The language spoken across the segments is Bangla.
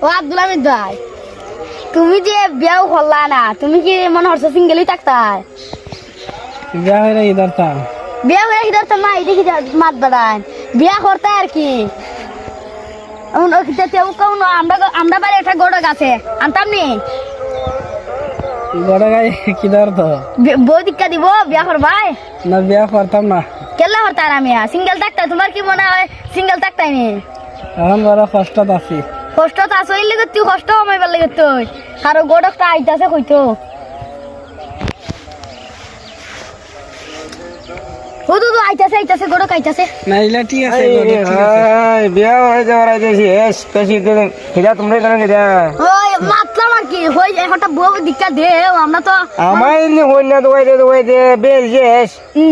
ও আব্দুল হামিদ ভাই, তুমি যে বিয়াও করলা না, তুমি কি মনে হচ্ছে সিঙ্গেলই থাকতাই? বিয়া হয়ে কি দরকার? বিয়া হয়ে কি ধরতাম না, এদিকে মাত বাড়ান বিয়া করতে আর কি। আমরা বাড়ি একটা গোড়ক আছে, আনতাম নি বড় গায়ে কি দরত? বউ দীক্ষা দিব বিয়া করবাই না বিয়া করতাম না। কেলা হরতার আমি সিঙ্গেল থাকতাই। তোমার কি মনে হয় সিঙ্গেল থাকতাই নি? এখন বড় কষ্টত আছি। কষ্ট তো আসলে লেগে তুই কষ্ট কমাইবার লেগে তুই কারো গোড়কটা আইতাছে কইতো হুদু আইতাছে গোড়ক আইতাছে। না ইলা ঠিক আছে। বিয়া হয়ে যাওয়ার আগে শেষ বেশি হিরা তোমরা কেন গেদা ওই মাতলাম আর কি হই যায় হঠাৎ বউ দীক্ষা দে আমরা তো আমার এমনি হন্যা দোয়াই দে বেল শেষ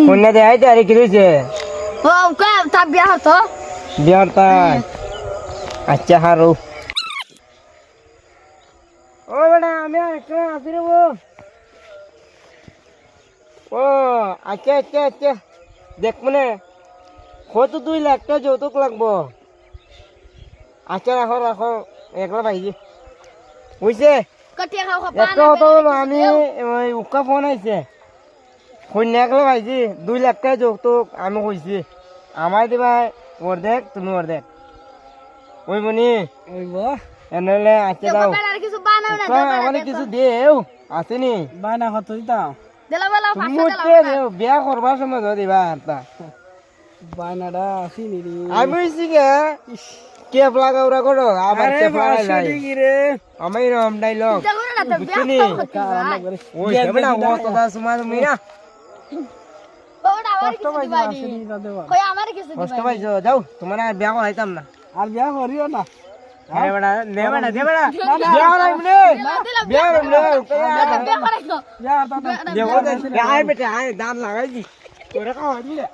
হন্যা দে আইতে আর কি রয়েছে ও কে তা বিয়া হতো বিয়ার তাই আচ্ছা হারু ও বেটা আমি একটা আসি রে ও আচ্ছা আচ্ছা আচ্ছা দেখ মনে কত 2 লাখ টাকা যৌতুক লাগবো। আচ্ছা রাখো রাখো একলা ভাইজি বুঝছে কটিয়া খাও একটা তো আমি ওই উকা ফোন আইছে কন্যা একলা ভাইজি 2 লাখ টাকা যৌতুক আমি কইছি আমায় দিবা অর্ধেক তুমি অর্ধেক ওই মনি ওইব এনেলে আচ্ছা দাও কিছু বানাও না আমার কিছু দেও আসেনি বায়না কত দিতাম? দেলা বেলা তুমি দেও বিয়া করবার সময় দিবা তা বায়নাটা আসিনি রে। আমি হইছি গে কেপ লাগাওরা করো আবার আরে কেপ লাগাই লাই বাসুদি রে। আমি রম ডাইলগ দেখো না তো বুঝছিনি ওই হেবনা ও কথা সুমা তুমি না বাবা আমার কষ্ট কিছু পাইছি দিবাই বাসুদি তা দেবা। কই আমার কিছু কষ্ট দিবাই পাইছো যাও তোমার আর বিয়া করাইতাম না আর বিয়া করিও না। আরে বেটা দে বেটা বিয়া করাই মনে বিয়া মনে বিয়া করাইছো বিয়া করতাম না। দেবো আয় বেটা আয় দাঁত লাগাই দি তোরা খাওয়া দিলে